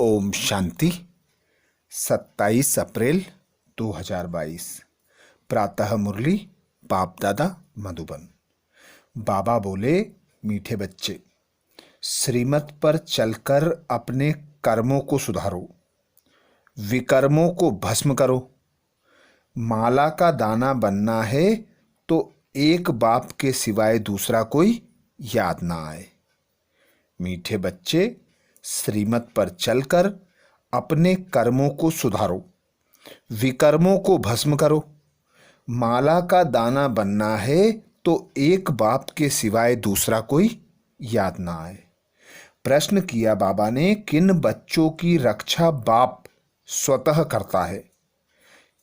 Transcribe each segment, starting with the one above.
ओम शांति। 27 अप्रैल 2022 प्रातः मुरली बाप दादा मधुबन। बाबा बोले, मीठे बच्चे, श्रीमत पर चलकर अपने कर्मों को सुधारो, विकर्मों को भस्म करो। माला का दाना बनना है तो एक बाप के सिवाय दूसरा कोई याद ना आए। मीठे बच्चे, श्रीमत पर चलकर अपने कर्मों को सुधारो, विकर्मों को भस्म करो। माला का दाना बनना है तो एक बाप के सिवाय दूसरा कोई याद ना आए। प्रश्न किया बाबा ने, किन बच्चों की रक्षा बाप स्वतः करता है?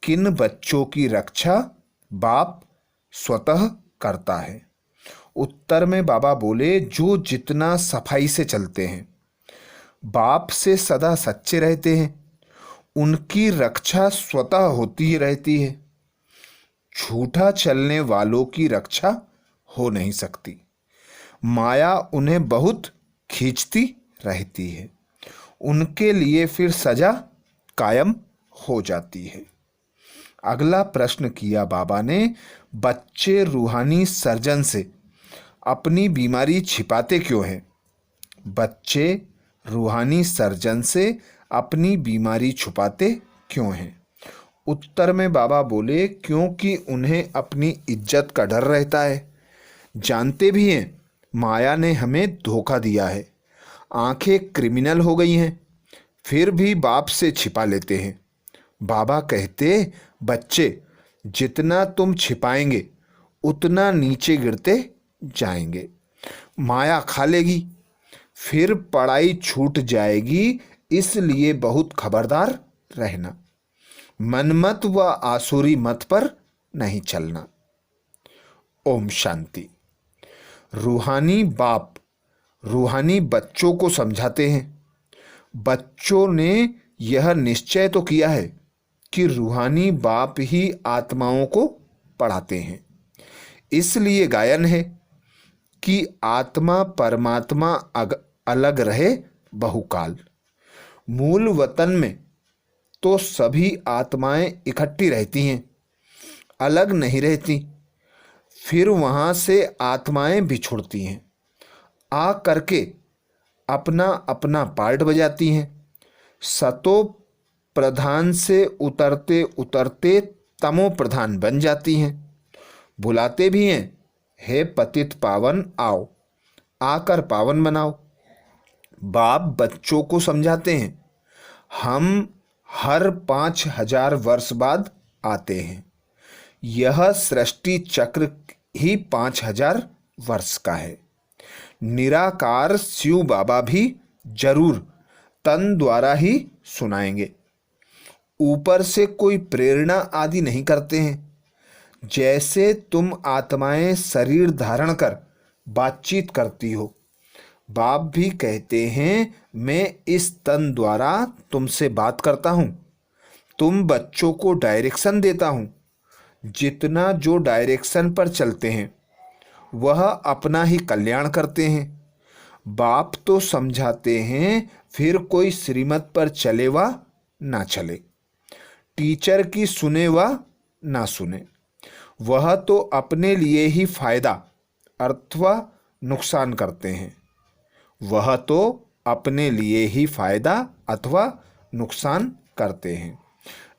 किन बच्चों की रक्षा बाप स्वतः करता है? उत्तर में बाबा बोले, जो जितना सफाई से चलते हैं, बाप से सदा सच्चे रहते हैं, उनकी रक्षा स्वतः होती ही रहती है। झूठा चलने वालों की रक्षा हो नहीं सकती। माया उन्हें बहुत खींचती रहती है, उनके लिए फिर सजा कायम हो जाती है। अगला प्रश्न किया बाबा ने, बच्चे रूहानी सर्जन से अपनी बीमारी छिपाते क्यों हैं? बच्चे रूहानी सर्जन से अपनी बीमारी छुपाते क्यों हैं? उत्तर में बाबा बोले, क्योंकि उन्हें अपनी इज्जत का डर रहता है। जानते भी हैं माया ने हमें धोखा दिया है, आंखें क्रिमिनल हो गई हैं, फिर भी बाप से छिपा लेते हैं। बाबा कहते, बच्चे, जितना तुम छिपाएंगे उतना नीचे गिरते जाएंगे। माया खा लेगी, फिर पढ़ाई छूट जाएगी, इसलिए बहुत खबरदार रहना। मनमत व आसुरी मत पर नहीं चलना। ओम शांति। रूहानी बाप रूहानी बच्चों को समझाते हैं। बच्चों ने यह निश्चय तो किया है कि रूहानी बाप ही आत्माओं को पढ़ाते हैं। इसलिए गायन है कि आत्मा परमात्मा अलग रहे बहुकाल। मूल वतन में तो सभी आत्माएं इकट्ठी रहती हैं, अलग नहीं रहती। फिर वहाँ से आत्माएं बिछुड़ती हैं, आ करके अपना अपना पार्ट बजाती हैं। सतो प्रधान से उतरते उतरते तमो प्रधान बन जाती हैं। बुलाते भी हैं, हे पतित पावन आओ, आकर पावन बनाओ। बाप बच्चों को समझाते हैं, हम हर 5000 वर्ष बाद आते हैं। यह सृष्टि चक्र ही 5000 वर्ष का है। निराकार शिव बाबा भी जरूर तन द्वारा ही सुनाएंगे। ऊपर से कोई प्रेरणा आदि नहीं करते हैं। जैसे तुम आत्माएं शरीर धारण कर बातचीत करती हो, बाप भी कहते हैं, मैं इस तन द्वारा तुमसे बात करता हूँ, तुम बच्चों को डायरेक्शन देता हूँ। जितना जो डायरेक्शन पर चलते हैं वह अपना ही कल्याण करते हैं। बाप तो समझाते हैं, फिर कोई श्रीमत पर चले वा ना चले, टीचर की सुने वा ना सुने, वह तो अपने लिए ही फायदा अथवा नुकसान करते हैं। वह तो अपने लिए ही फायदा अथवा नुकसान करते हैं।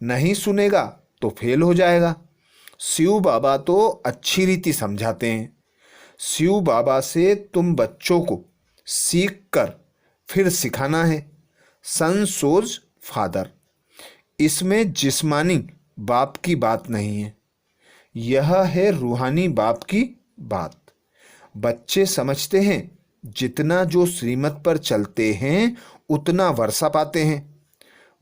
नहीं सुनेगा तो फेल हो जाएगा। शिव बाबा तो अच्छी रीति समझाते हैं। शिव बाबा से तुम बच्चों को सीख कर फिर सिखाना है। सन सोज फादर, इसमें जिस्मानी बाप की बात नहीं है, यह है रूहानी बाप की बात। बच्चे समझते हैं, जितना जो श्रीमत पर चलते हैं उतना वर्षा पाते हैं।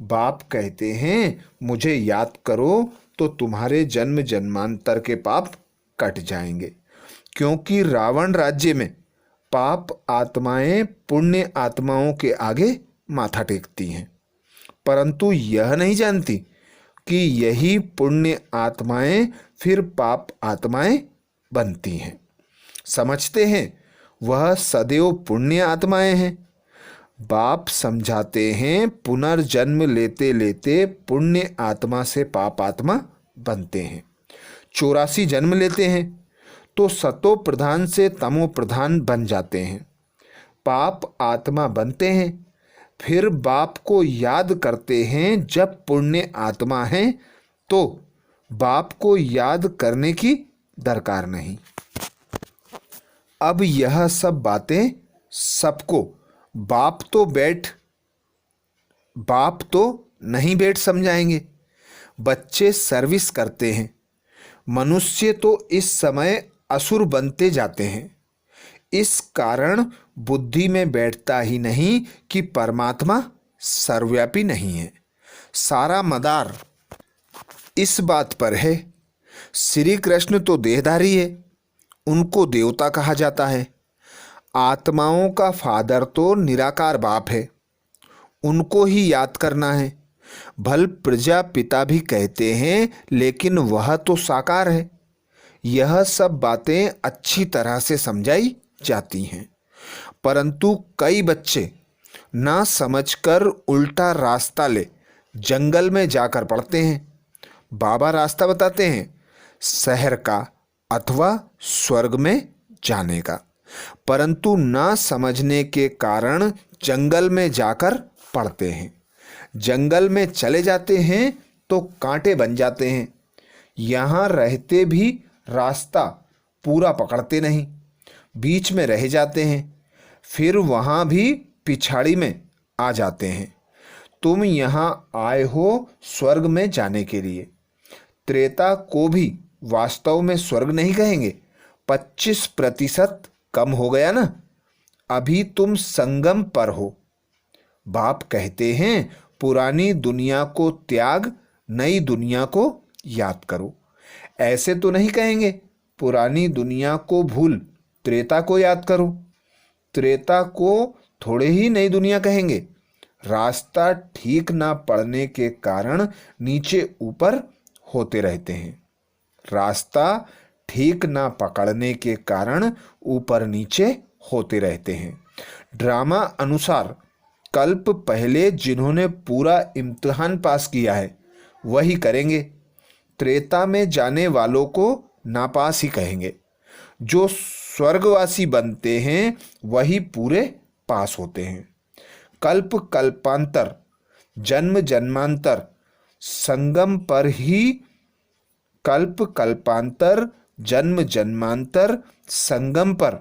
बाप कहते हैं, मुझे याद करो तो तुम्हारे जन्म जन्मांतर के पाप कट जाएंगे। क्योंकि रावण राज्य में पाप आत्माएं पुण्य आत्माओं के आगे माथा टेकती हैं, परंतु यह नहीं जानती कि यही पुण्य आत्माएं फिर पाप आत्माएं बनती हैं। समझते हैं वह सदैव पुण्य आत्माएं हैं। बाप समझाते हैं पुनर्जन्म लेते लेते पुण्य आत्मा से पाप आत्मा बनते हैं। 84 जन्म लेते हैं तो सतो प्रधान से तमो प्रधान बन जाते हैं, पाप आत्मा बनते हैं। फिर बाप को याद करते हैं। जब पुण्य आत्मा है तो बाप को याद करने की दरकार नहीं। अब यह सब बातें सबको बाप तो नहीं बैठ समझाएंगे। बच्चे सर्विस करते हैं। मनुष्य तो इस समय असुर बनते जाते हैं। इस कारण बुद्धि में बैठता ही नहीं कि परमात्मा सर्वव्यापी नहीं है। सारा मदार इस बात पर है। श्री कृष्ण तो देहधारी है, उनको देवता कहा जाता है। आत्माओं का फादर तो निराकार बाप है, उनको ही याद करना है। भल प्रजापिता भी कहते हैं, लेकिन वह तो साकार है। यह सब बातें अच्छी तरह से समझाई जाती हैं, परंतु कई बच्चे ना समझकर उल्टा रास्ता ले जंगल में जाकर पड़ते हैं। बाबा रास्ता बताते हैं शहर का अथवा स्वर्ग में जाने का, परंतु ना समझने के कारण जंगल में जाकर पड़ते हैं। जंगल में चले जाते हैं तो कांटे बन जाते हैं। यहाँ रहते भी रास्ता पूरा पकड़ते नहीं, बीच में रह जाते हैं, फिर वहाँ भी पिछाड़ी में आ जाते हैं। तुम यहाँ आए हो स्वर्ग में जाने के लिए। त्रेता को भी वास्तव में स्वर्ग नहीं कहेंगे। 25% कम हो गया ना। अभी तुम संगम पर हो। बाप कहते हैं पुरानी दुनिया को त्याग, नई दुनिया को याद करो। ऐसे तो नहीं कहेंगे पुरानी दुनिया को भूल, त्रेता को याद करो। त्रेता को थोड़े ही नई दुनिया कहेंगे। रास्ता ठीक ना पड़ने के कारण नीचे ऊपर होते रहते हैं। रास्ता ठीक ना पकड़ने के कारण ऊपर नीचे होते रहते हैं। ड्रामा अनुसार कल्प पहले जिन्होंने पूरा इम्तिहान पास किया है वही करेंगे। त्रेता में जाने वालों को नापास ही कहेंगे। जो स्वर्गवासी बनते हैं वही पूरे पास होते हैं। कल्प कल्पांतर, जन्म जन्मांतर, संगम पर ही कल्प कल्पांतर, जन्म जन्मांतर, संगम पर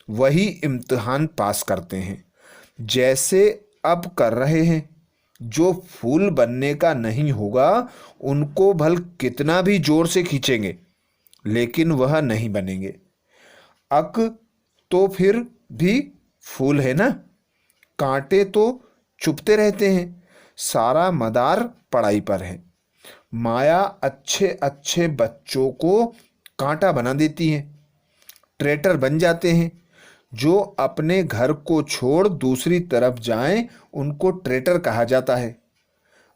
वही इम्तिहान पास करते हैं, जैसे अब कर रहे हैं। जो फूल बनने का नहीं होगा उनको भल कितना भी जोर से खींचेंगे लेकिन वह नहीं बनेंगे। अक तो फिर भी फूल है ना। कांटे तो चुभते रहते हैं। सारा मदार पढ़ाई पर है। माया अच्छे अच्छे बच्चों को कांटा बना देती है, ट्रेटर बन जाते हैं। जो अपने घर को छोड़ दूसरी तरफ जाएं उनको ट्रेटर कहा जाता है।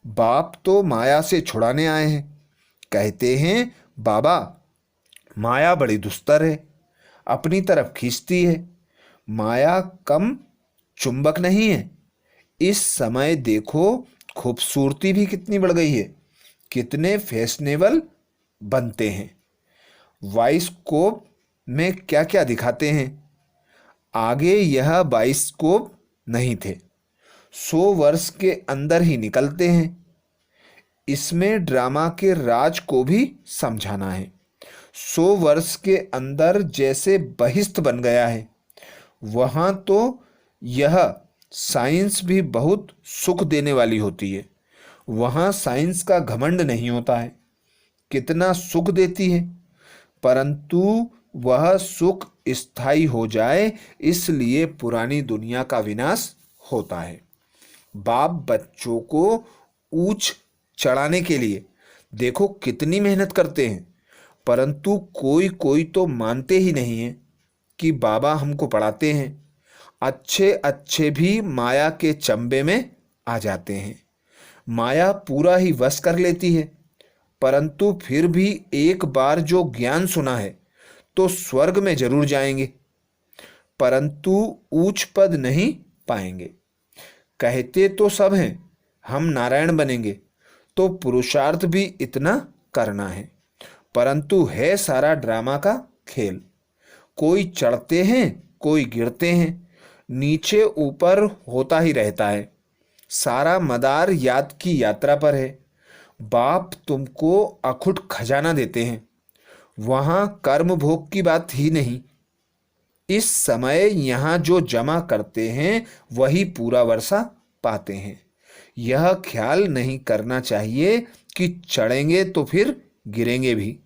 बाप तो माया से छुड़ाने आए हैं। कहते हैं बाबा माया बड़ी दुस्तर है, अपनी तरफ खींचती है। माया कम चुंबक नहीं है। इस समय देखो खूबसूरती भी कितनी बढ़ गई है, कितने फैशनेबल बनते हैं। बाइस्कोप में क्या क्या दिखाते हैं। आगे यह बाइस्कोप नहीं थे, 100 वर्ष के अंदर ही निकलते हैं। इसमें ड्रामा के राज को भी समझाना है। 100 वर्ष के अंदर जैसे बहिष्ठ बन गया है, वहाँ तो यह साइंस भी बहुत सुख देने वाली होती है। वहाँ साइंस का घमंड नहीं होता है। कितना सुख देती है, परंतु वह सुख स्थायी हो जाए इसलिए पुरानी दुनिया का विनाश होता है। बाप बच्चों को ऊंच चढ़ाने के लिए देखो कितनी मेहनत करते हैं, परंतु कोई कोई तो मानते ही नहीं है कि बाबा हमको पढ़ाते हैं। अच्छे अच्छे भी माया के चंबे में आ जाते हैं। माया पूरा ही वश कर लेती है, परंतु फिर भी एक बार जो ज्ञान सुना है तो स्वर्ग में जरूर जाएंगे, परंतु ऊंच पद नहीं पाएंगे। कहते तो सब हैं हम नारायण बनेंगे, तो पुरुषार्थ भी इतना करना है, परंतु है सारा ड्रामा का खेल। कोई चढ़ते हैं कोई गिरते हैं, नीचे ऊपर होता ही रहता है। सारा मदार याद की यात्रा पर है। बाप तुमको अखुट खजाना देते हैं, वहां कर्म भोग की बात ही नहीं। इस समय यहाँ जो जमा करते हैं वही पूरा वर्षा पाते हैं। यह ख्याल नहीं करना चाहिए कि चढ़ेंगे तो फिर गिरेंगे भी।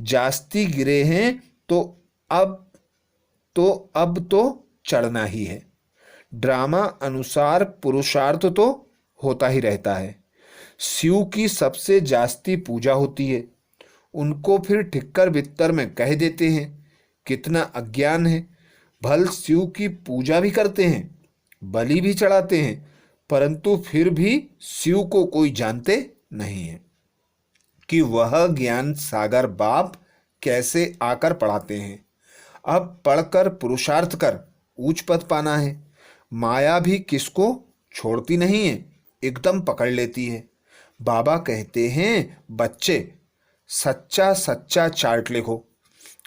जास्ती गिरे हैं तो अब अब तो चढ़ना ही है। ड्रामा अनुसार पुरुषार्थ तो होता ही रहता है। शिव की सबसे जास्ती पूजा होती है, उनको फिर ठिक्कर बित्तर में कह देते हैं। कितना अज्ञान है। भल शिव की पूजा भी करते हैं, बलि भी चढ़ाते हैं, परंतु फिर भी शिव को कोई जानते नहीं है कि वह ज्ञान सागर बाप कैसे आकर पढ़ाते हैं। अब पढ़कर पुरुषार्थ कर ऊंच पद पाना है। माया भी किसको छोड़ती नहीं है, एकदम पकड़ लेती है। बाबा कहते हैं बच्चे सच्चा सच्चा चार्ट लिखो।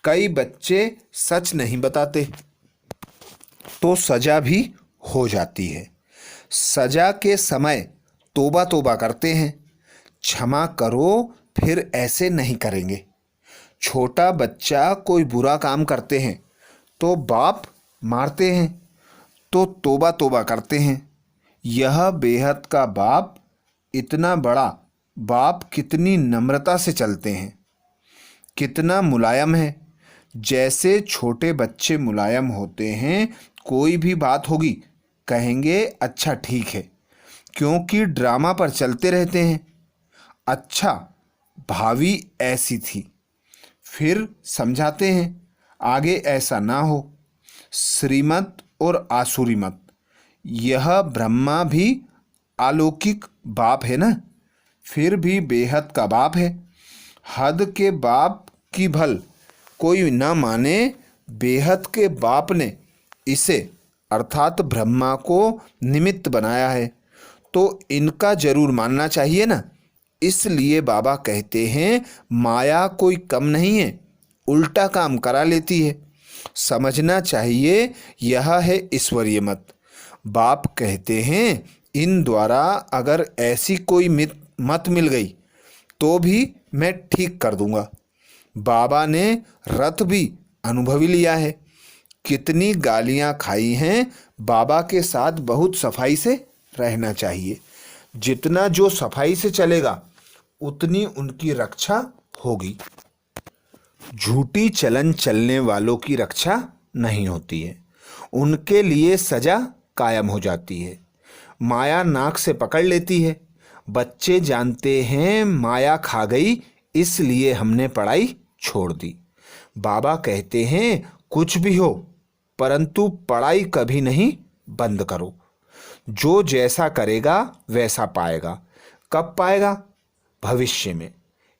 कई बच्चे सच नहीं बताते तो सजा भी हो जाती है। सजा के समय तोबा तोबा करते हैं, क्षमा करो फिर ऐसे नहीं करेंगे। छोटा बच्चा कोई बुरा काम करते हैं तो बाप मारते हैं तो तोबा तोबा करते हैं। यह बेहद का बाप, इतना बड़ा बाप कितनी नम्रता से चलते हैं, कितना मुलायम है। जैसे छोटे बच्चे मुलायम होते हैं, कोई भी बात होगी कहेंगे अच्छा ठीक है, क्योंकि ड्रामा पर चलते रहते हैं। अच्छा भावी ऐसी थी, फिर समझाते हैं आगे ऐसा ना हो। श्रीमत और आसुरी मत, यह ब्रह्मा भी अलौकिक बाप है ना, फिर भी बेहद का बाप है। हद के बाप की भल कोई न माने, बेहद के बाप ने इसे अर्थात ब्रह्मा को निमित्त बनाया है, तो इनका जरूर मानना चाहिए ना। इसलिए बाबा कहते हैं माया कोई कम नहीं है, उल्टा काम करा लेती है। समझना चाहिए यह है ईश्वरीय मत। बाप कहते हैं इन द्वारा अगर ऐसी कोई मत मिल गई तो भी मैं ठीक कर दूंगा। बाबा ने रथ भी अनुभवी लिया है, कितनी गालियां खाई हैं। बाबा के साथ बहुत सफाई से रहना चाहिए। जितना जो सफाई से चलेगा उतनी उनकी रक्षा होगी। झूठी चलन चलने वालों की रक्षा नहीं होती है, उनके लिए सजा कायम हो जाती है। माया नाक से पकड़ लेती है। बच्चे जानते हैं माया खा गई, इसलिए हमने पढ़ाई छोड़ दी। बाबा कहते हैं कुछ भी हो परंतु पढ़ाई कभी नहीं बंद करो। जो जैसा करेगा वैसा पाएगा। कब पाएगा? भविष्य में,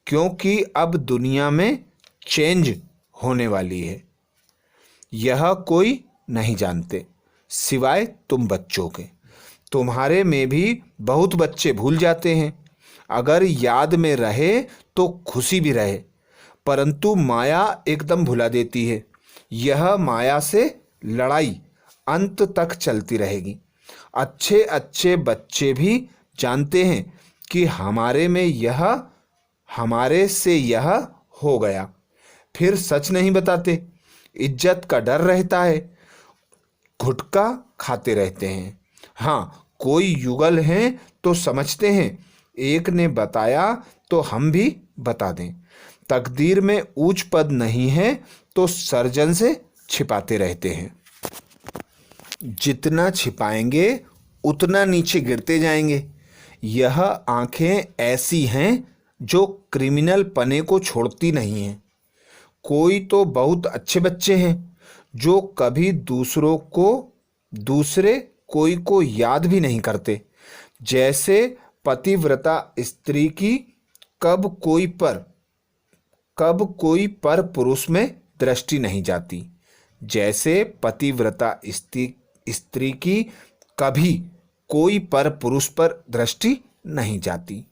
क्योंकि अब दुनिया में चेंज होने वाली है। यह कोई नहीं जानते सिवाय तुम बच्चों के। तुम्हारे में भी बहुत बच्चे भूल जाते हैं। अगर याद में रहे तो खुशी भी रहे, परंतु माया एकदम भुला देती है। यह माया से लड़ाई अंत तक चलती रहेगी। अच्छे अच्छे बच्चे भी जानते हैं कि हमारे में यह, हमारे से यह हो गया, फिर सच नहीं बताते। इज्जत का डर रहता है, घुटका खाते रहते हैं। हाँ, कोई युगल हैं तो समझते हैं एक ने बताया तो हम भी बता दें। तकदीर में ऊंच पद नहीं है तो सर्जन से छिपाते रहते हैं। जितना छिपाएंगे उतना नीचे गिरते जाएंगे। यह आंखें ऐसी हैं जो क्रिमिनल पने को छोड़ती नहीं हैं। कोई तो बहुत अच्छे बच्चे हैं जो कभी दूसरे कोई को याद भी नहीं करते। जैसे पतिव्रता स्त्री की कब कोई पर पुरुष में दृष्टि नहीं जाती। जैसे पतिव्रता स्त्री की कभी कोई पर पुरुष पर दृष्टि नहीं जाती।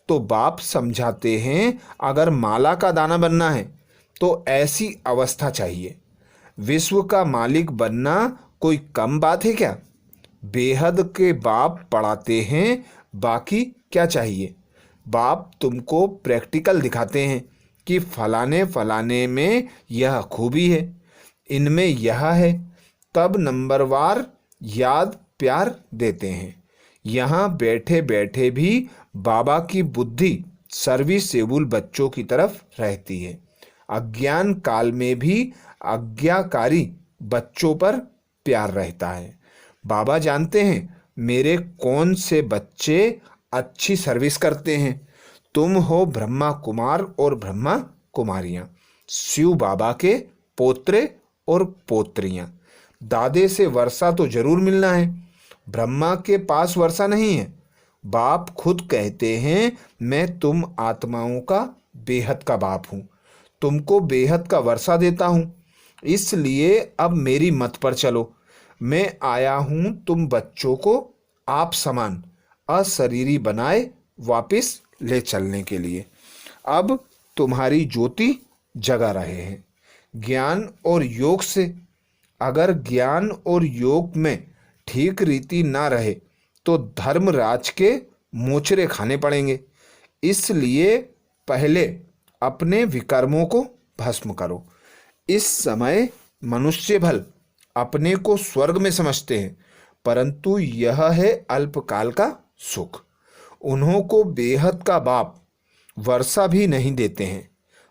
तो बाप समझाते हैं, अगर माला का दाना बनना है तो ऐसी अवस्था चाहिए। विश्व का मालिक बनना कोई कम बात है क्या? बेहद के बाप पढ़ाते हैं, बाकी क्या चाहिए। बाप तुमको प्रैक्टिकल दिखाते हैं कि फलाने फलाने में यह खूबी है, इनमें यह है, तब नंबरवार याद प्यार देते हैं। यहाँ बैठे बैठे भी बाबा की बुद्धि सर्विसेबल बच्चों की तरफ रहती है। अज्ञान काल में भी आज्ञाकारी बच्चों पर प्यार रहता है। बाबा जानते हैं मेरे कौन से बच्चे अच्छी सर्विस करते हैं। तुम हो ब्रह्मा कुमार और ब्रह्मा कुमारियाँ, शिव बाबा के पोत्रे और पोत्रियाँ। दादे से वर्षा तो जरूर मिलना है, ब्रह्मा के पास वर्षा नहीं है। बाप खुद कहते हैं, मैं तुम आत्माओं का बेहद का बाप हूँ, तुमको बेहद का वर्षा देता हूँ। इसलिए अब मेरी मत पर चलो। मैं आया हूँ तुम बच्चों को आप समान अशरीरी बनाए वापस ले चलने के लिए। अब तुम्हारी ज्योति जगा रहे हैं ज्ञान और योग से। अगर ज्ञान और योग में ठीक रीति ना रहे तो धर्मराज के मोचरे खाने पड़ेंगे। इसलिए पहले अपने विकर्मों को भस्म करो। इस समय मनुष्य भल अपने को स्वर्ग में समझते हैं, परंतु यह है अल्पकाल का सुख। उन्हों को बेहद का बाप वर्षा भी नहीं देते हैं।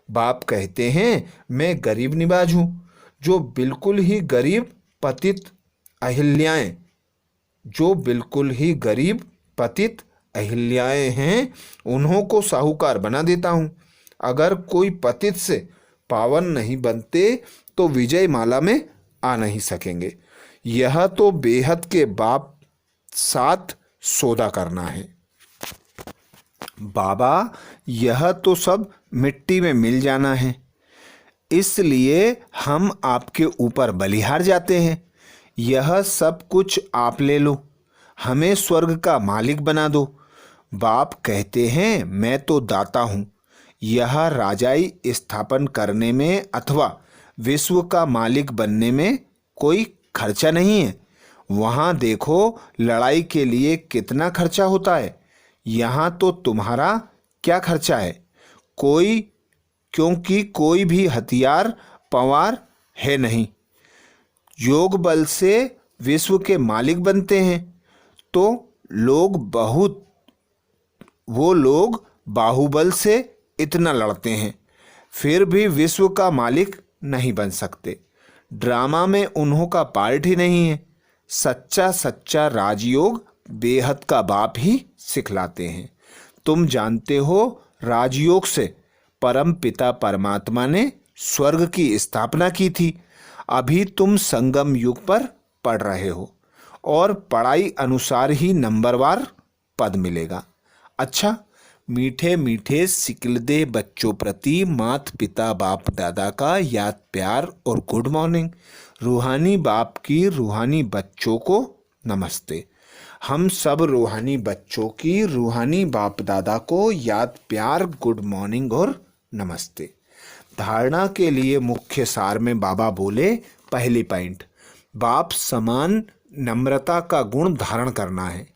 बाप कहते हैं, मैं गरीब निवाज हूँ। जो बिल्कुल ही गरीब पतित अहिल्याएं हैं, उन्हों को साहूकार बना देता हूँ। अगर कोई पतित से पावन नहीं बनते तो विजय माला में आ नहीं सकेंगे। यह तो बेहद के बाप साथ सौदा करना है। बाबा, यह तो सब मिट्टी में मिल जाना है, इसलिए हम आपके ऊपर बलिहार जाते हैं। यह सब कुछ आप ले लो, हमें स्वर्ग का मालिक बना दो। बाप कहते हैं, मैं तो दाता हूँ। यह राजाई स्थापन करने में अथवा विश्व का मालिक बनने में कोई खर्चा नहीं है। वहाँ देखो लड़ाई के लिए कितना खर्चा होता है। यहाँ तो तुम्हारा क्या खर्चा है? क्योंकि कोई भी हथियार पवार है नहीं। योग बल से विश्व के मालिक बनते हैं तो वो लोग बाहुबल से इतना लड़ते हैं, फिर भी विश्व का मालिक नहीं बन सकते। ड्रामा में उन्हों का पार्ट ही नहीं है। सच्चा राजयोग बेहद का बाप ही सिखलाते हैं। तुम जानते हो, राजयोग से परम पिता परमात्मा ने स्वर्ग की स्थापना की थी। अभी तुम संगम युग पर पढ़ रहे हो और पढ़ाई अनुसार ही नंबरवार पद मिलेगा। अच्छा, मीठे मीठे सिकलदे बच्चों प्रति मात पिता बाप दादा का याद प्यार और गुड मॉर्निंग। रूहानी बाप की रूहानी बच्चों को नमस्ते। हम सब रूहानी बच्चों की रूहानी बाप दादा को याद प्यार गुड मॉर्निंग और नमस्ते। धारणा के लिए मुख्य सार में बाबा बोले, पहली पॉइंट, बाप समान नम्रता का गुण धारण करना है।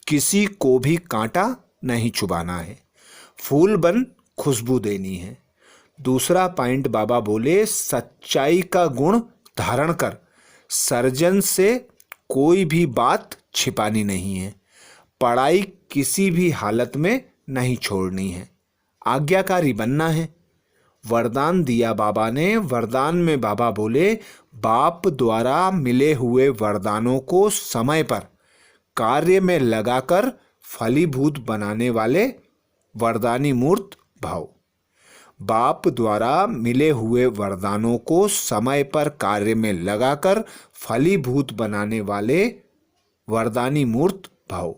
किसी को भी कांटा नहीं चुभाना है, फूल बन खुशबू देनी है। दूसरा पॉइंट बाबा बोले, सच्चाई का गुण धारण कर सर्जन से कोई भी बात छिपानी नहीं है। पढ़ाई किसी भी हालत में नहीं छोड़नी है, आज्ञाकारी बनना है। वरदान दिया बाबा ने। वरदान में बाबा बोले, बाप द्वारा मिले हुए वरदानों को समय पर कार्य में लगाकर फलीभूत बनाने वाले वरदानी मूर्त भाव। बाप द्वारा मिले हुए वरदानों को समय पर कार्य में लगाकर फलीभूत बनाने वाले वरदानी मूर्त भाव।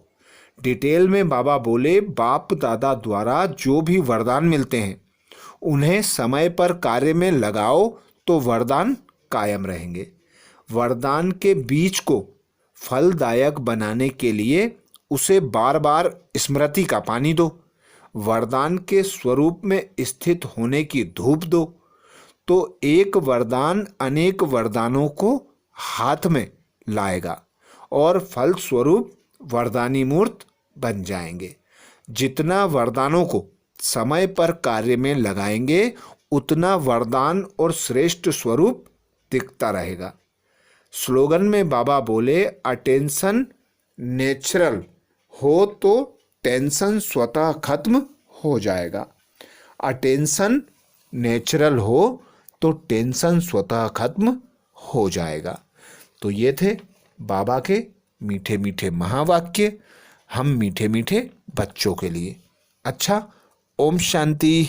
डिटेल में बाबा बोले, बाप दादा द्वारा जो भी वरदान मिलते हैं उन्हें समय पर कार्य में लगाओ तो वरदान कायम रहेंगे। वरदान के बीज को फलदायक बनाने के लिए उसे बार बार स्मृति का पानी दो। वरदान के स्वरूप में स्थित होने की धूप दो, तो एक वरदान अनेक वरदानों को हाथ में लाएगा और फल स्वरूप वरदानी मूर्त बन जाएंगे। जितना वरदानों को समय पर कार्य में लगाएंगे उतना वरदान और श्रेष्ठ स्वरूप दिखता रहेगा। स्लोगन में बाबा बोले, अटेंशन नेचुरल हो तो टेंशन स्वतः खत्म हो जाएगा। अटेंशन नेचुरल हो तो टेंशन स्वतः खत्म हो जाएगा। तो ये थे बाबा के मीठे मीठे महावाक्य हम मीठे मीठे बच्चों के लिए। अच्छा, ओम शांति।